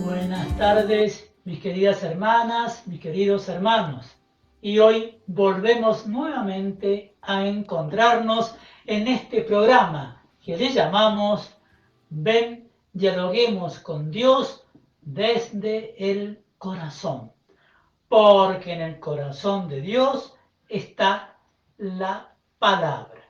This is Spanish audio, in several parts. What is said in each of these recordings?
Buenas tardes, mis queridas hermanas, mis queridos hermanos. Y hoy volvemos nuevamente a encontrarnos en este programa que le llamamos Ven, dialoguemos con Dios desde el corazón. Porque en el corazón de Dios está la palabra.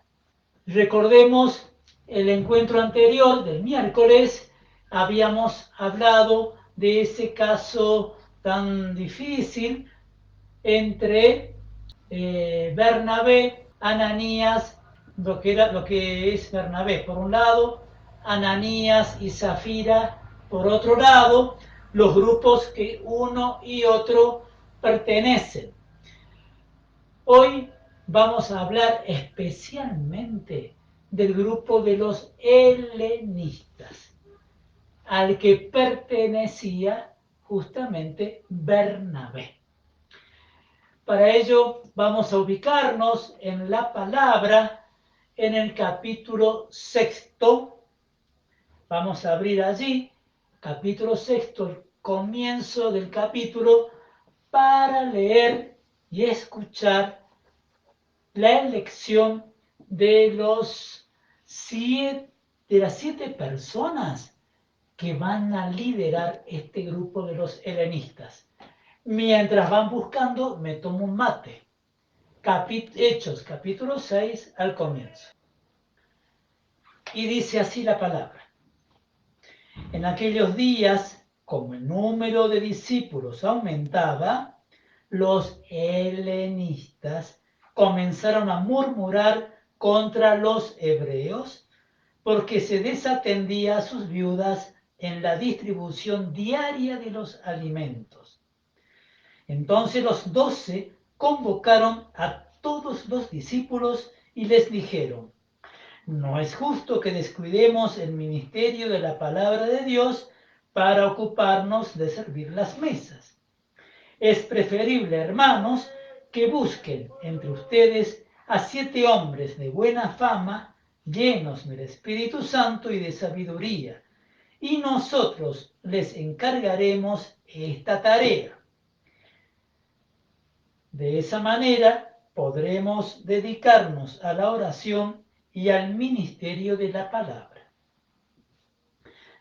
Recordemos el encuentro anterior del miércoles, habíamos hablado de ese caso tan difícil entre Bernabé, Ananías, lo que es Bernabé por un lado, Ananías y Zafira por otro lado, los grupos que uno y otro pertenecen. Hoy vamos a hablar especialmente del grupo de los helenistas, al que pertenecía justamente Bernabé. Para ello vamos a ubicarnos en la palabra en el capítulo 6. Vamos a abrir allí, capítulo 6, el comienzo del capítulo, para leer y escuchar la elección de las 7 personas que van a liderar este grupo de los helenistas. Mientras van buscando, me tomo un mate. Hechos, capítulo 6, al comienzo. Y dice así la palabra. En aquellos días, como el número de discípulos aumentaba, los helenistas comenzaron a murmurar contra los hebreos porque se desatendía a sus viudas en la distribución diaria de los alimentos. Entonces los 12 convocaron a todos los discípulos y les dijeron: no es justo que descuidemos el ministerio de la palabra de Dios para ocuparnos de servir las mesas. Es preferible, hermanos, que busquen entre ustedes a 7 hombres de buena fama, llenos del Espíritu Santo y de sabiduría, y nosotros les encargaremos esta tarea. De esa manera podremos dedicarnos a la oración y al ministerio de la palabra.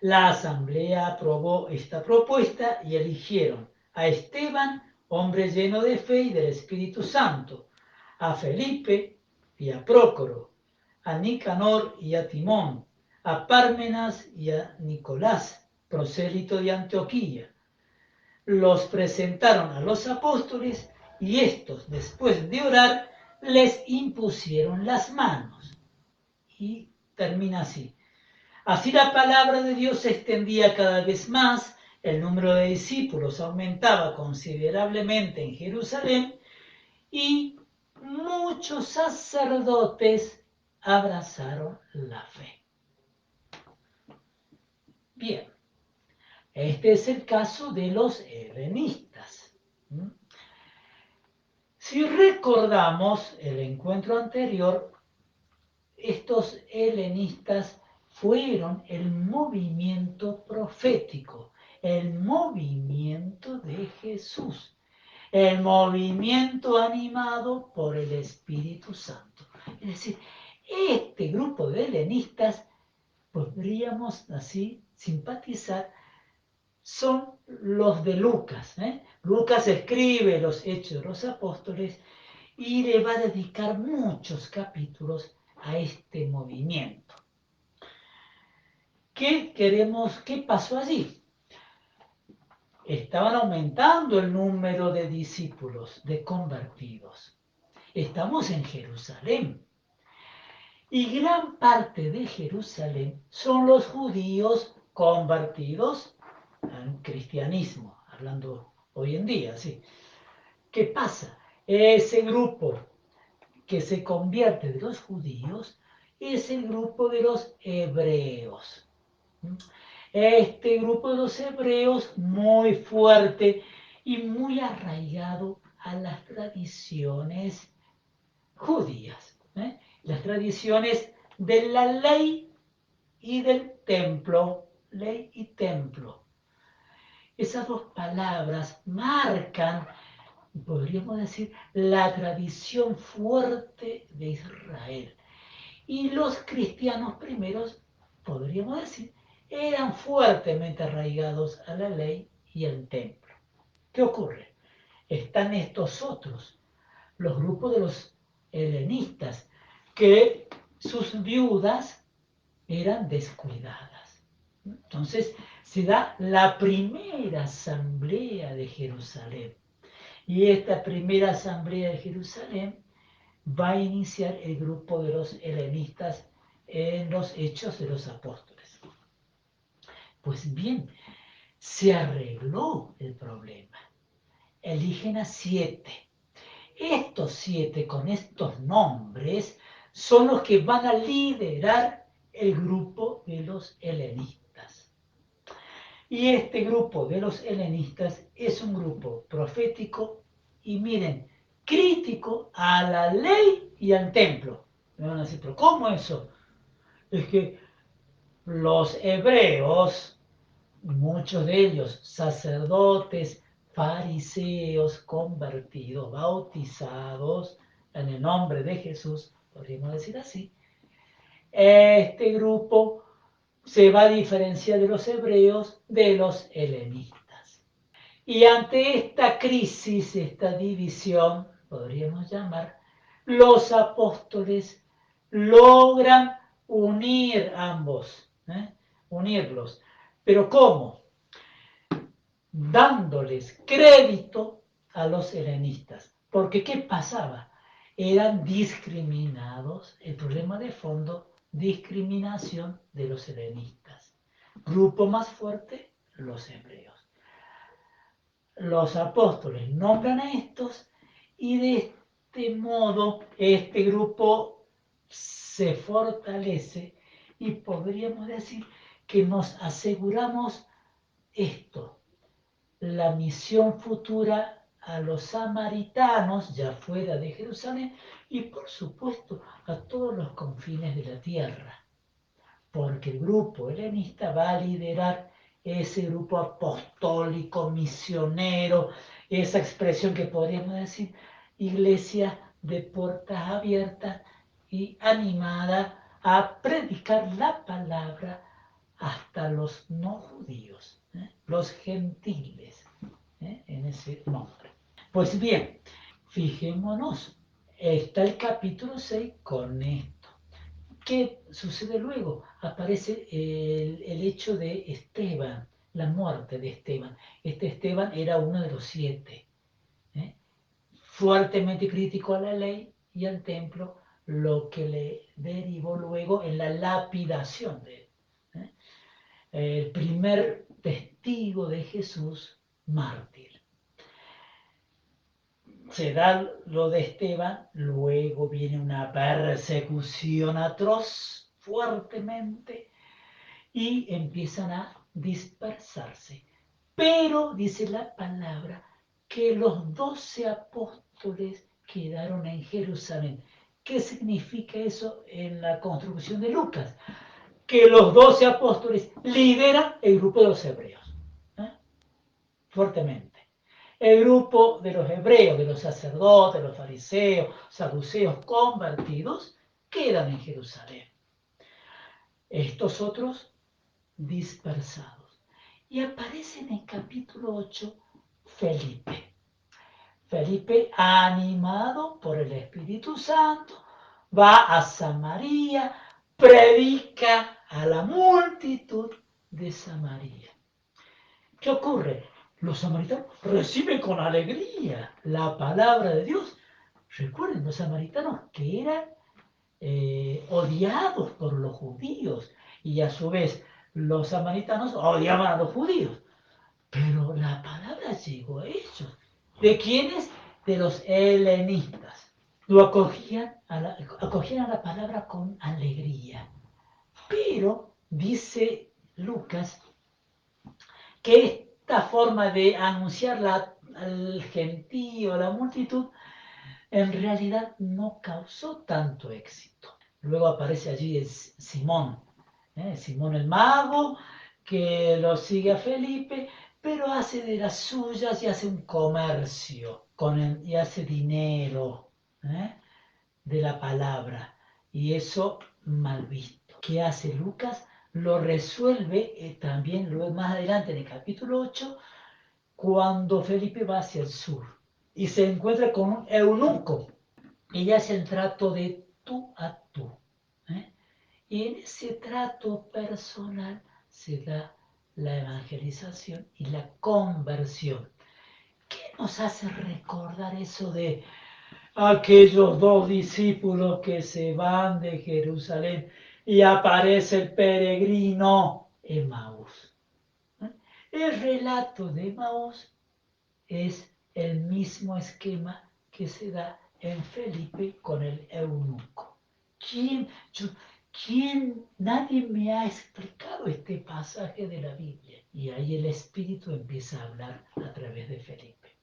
La asamblea aprobó esta propuesta y eligieron a Esteban, hombre lleno de fe y del Espíritu Santo, a Felipe y a Prócoro, a Nicanor y a Timón, a Pármenas y a Nicolás, prosélito de Antioquía. Los presentaron a los apóstoles y estos, después de orar, les impusieron las manos. Y termina así. Así la palabra de Dios se extendía cada vez más, el número de discípulos aumentaba considerablemente en Jerusalén y muchos sacerdotes abrazaron la fe. Bien, este es el caso de los helenistas. Si recordamos el encuentro anterior, estos helenistas fueron el movimiento profético, el movimiento de Jesús, el movimiento animado por el Espíritu Santo. Es decir, este grupo de helenistas, podríamos así simpatizar, son los de Lucas. Lucas escribe los Hechos de los Apóstoles y le va a dedicar muchos capítulos a este movimiento. ¿Qué pasó allí? estaban aumentando el número de discípulos, de convertidos. Estamos en Jerusalén. Y gran parte de Jerusalén son los judíos convertidos al cristianismo, hablando hoy en día, ¿sí? ¿Qué pasa? Ese grupo que se convierte de los judíos es el grupo de los hebreos. Este grupo de los hebreos muy fuerte y muy arraigado a las tradiciones judías, las tradiciones de la ley y del templo, ley y templo. Esas dos palabras marcan, podríamos decir, la tradición fuerte de Israel. Y los cristianos primeros, podríamos decir, eran fuertemente arraigados a la ley y al templo. ¿Qué ocurre? Están estos otros, los grupos de los helenistas, que sus viudas eran descuidadas. Entonces se da la primera asamblea de Jerusalén. Y esta primera asamblea de Jerusalén va a iniciar el grupo de los helenistas en los Hechos de los Apóstoles. Pues bien, se arregló el problema. Eligen a 7. Estos 7 con estos nombres son los que van a liderar el grupo de los helenistas. Y este grupo de los helenistas es un grupo profético y miren, crítico a la ley y al templo. Me van a decir, pero ¿cómo eso? Es que los hebreos, muchos de ellos sacerdotes, fariseos, convertidos, bautizados en el nombre de Jesús, podríamos decir así, este grupo se va a diferenciar de los hebreos de los helenistas. Y ante esta crisis, esta división, podríamos llamar, los apóstoles logran unir ambos, unirlos. ¿Pero cómo? Dándoles crédito a los helenistas. Porque ¿qué pasaba? Eran discriminados, el problema de fondo, discriminación de los helenistas. Grupo más fuerte, los hebreos. Los apóstoles nombran a estos y de este modo este grupo se fortalece y podríamos decir que nos aseguramos esto, la misión futura a los samaritanos ya fuera de Jerusalén y por supuesto a todos los confines de la tierra, porque el grupo helenista va a liderar ese grupo apostólico, misionero, esa expresión que podríamos decir, iglesia de puertas abiertas y animada a predicar la palabra hasta los no judíos, los gentiles, en ese nombre. Pues bien, fijémonos, está el capítulo 6 con esto. ¿Qué sucede luego? Aparece el hecho de Esteban, la muerte de Esteban. Este Esteban era uno de los 7, fuertemente crítico a la ley y al templo, lo que le derivó luego en la lapidación de él. El primer testigo de Jesús, mártir. Se da lo de Esteban, luego viene una persecución atroz, fuertemente, y empiezan a dispersarse. Pero dice la palabra que los 12 apóstoles quedaron en Jerusalén. ¿Qué significa eso en la construcción de Lucas? Que los 12 apóstoles lideran el grupo de los hebreos, fuertemente. El grupo de los hebreos, de los sacerdotes, los fariseos, saduceos convertidos, quedan en Jerusalén. Estos otros dispersados. Y aparece en el capítulo 8 Felipe. Felipe, animado por el Espíritu Santo, va a Samaria, predica a la multitud de Samaria. ¿Qué ocurre? Los samaritanos reciben con alegría la palabra de Dios. Recuerden, los samaritanos que eran odiados por los judíos y a su vez los samaritanos odiaban a los judíos. Pero la palabra llegó a ellos. ¿De quiénes? De los helenistas. Lo acogían a la palabra con alegría. Pero dice Lucas que esta forma de anunciarla al gentío, a la multitud, en realidad no causó tanto éxito. Luego aparece allí Simón, Simón el mago, que lo sigue a Felipe, pero hace de las suyas y hace un comercio y hace dinero de la palabra. Y eso mal visto. ¿Qué hace Lucas? Lo resuelve también luego más adelante en el capítulo 8, cuando Felipe va hacia el sur y se encuentra con un eunuco y hace el trato de tú a tú. Y en ese trato personal se da la evangelización y la conversión. ¿Qué nos hace recordar eso de aquellos dos discípulos que se van de Jerusalén y aparece el peregrino Emaús? El relato de Emaús es el mismo esquema que se da en Felipe con el eunuco. Nadie me ha explicado este pasaje de la Biblia. Y ahí el Espíritu empieza a hablar a través de Felipe.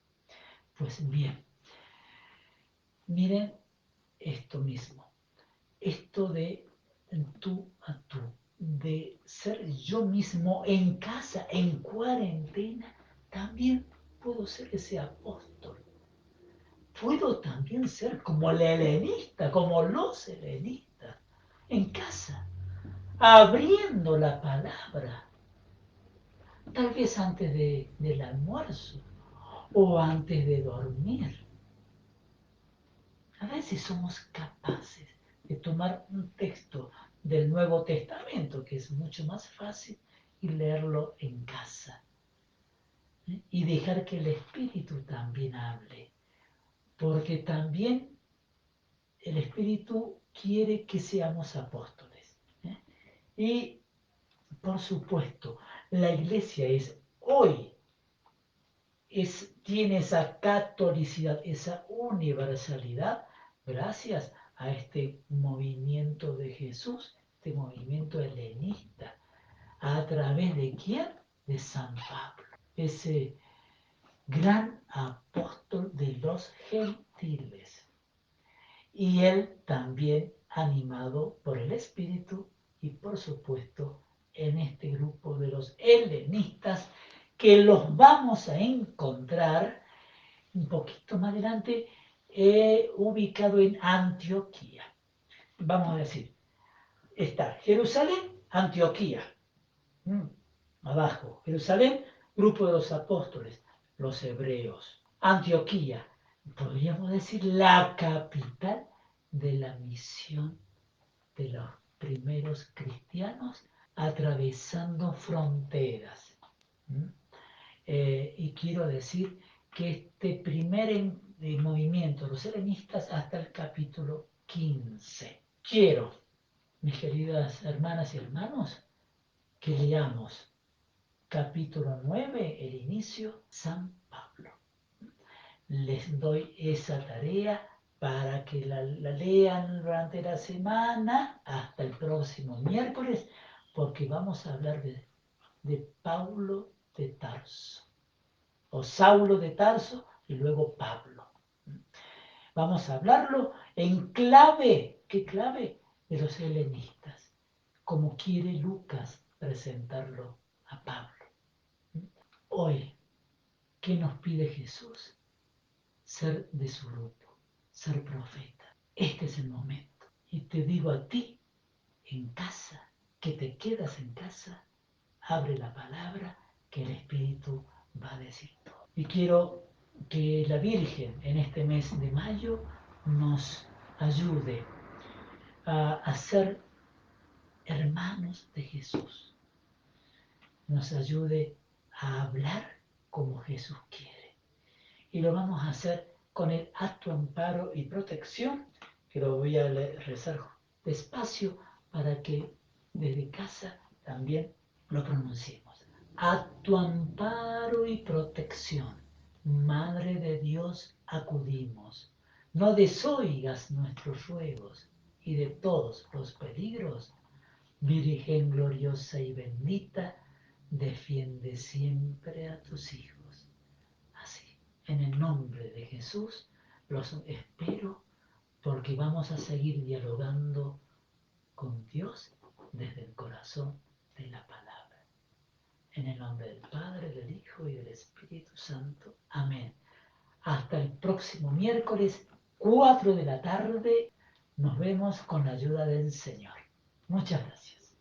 Pues bien, miren esto mismo, esto de tú a tú, de ser yo mismo en casa, en cuarentena, también puedo ser ese apóstol. Puedo también ser como el helenista, como los helenistas, en casa, abriendo la palabra, tal vez antes del almuerzo o antes de dormir. A veces somos capaces de tomar un texto del Nuevo Testamento, que es mucho más fácil, y leerlo en casa. Y dejar que el Espíritu también hable. Porque también el Espíritu quiere que seamos apóstoles. Y, por supuesto, la iglesia hoy tiene esa catolicidad, esa universalidad, gracias a este movimiento de Jesús, este movimiento helenista. ¿A través de quién? De San Pablo, ese gran apóstol de los gentiles. Y él también animado por el Espíritu y por supuesto en este grupo de los helenistas que los vamos a encontrar un poquito más adelante ubicado en Antioquía. Vamos a decir, está Jerusalén, Antioquía, abajo, Jerusalén, grupo de los apóstoles, los hebreos, Antioquía, podríamos decir la capital de la misión de los primeros cristianos atravesando fronteras. Y quiero decir que este primer movimiento, los helenistas, hasta el capítulo 15. Quiero, mis queridas hermanas y hermanos, que leamos capítulo 9, el inicio, San Pablo. Les doy esa tarea para que la lean durante la semana hasta el próximo miércoles, porque vamos a hablar de Pablo de Tarso, o Saulo de Tarso y luego Pablo. Vamos a hablarlo en clave, ¿qué clave? De los helenistas, como quiere Lucas presentarlo a Pablo. Hoy, ¿qué nos pide Jesús? Ser de su grupo, ser profeta. Este es el momento. Y te digo a ti, en casa, que te quedas en casa, abre la palabra que el Espíritu va a decir todo. Y quiero que la Virgen en este mes de mayo nos ayude a ser hermanos de Jesús, nos ayude a hablar como Jesús quiere. Y lo vamos a hacer con el a tu amparo y protección, que lo voy a rezar despacio para que desde casa también lo pronunciemos. A tu amparo y protección, Madre de Dios, acudimos. No desoigas nuestros ruegos y de todos los peligros, Virgen gloriosa y bendita, defiende siempre a tus hijos. Así, en el nombre de Jesús, los espero porque vamos a seguir dialogando con Dios desde el corazón de la palabra. En el nombre del Padre, del Hijo y del Espíritu Santo. Amén. Hasta el próximo miércoles, 4 de la tarde. Nos vemos con la ayuda del Señor. Muchas gracias.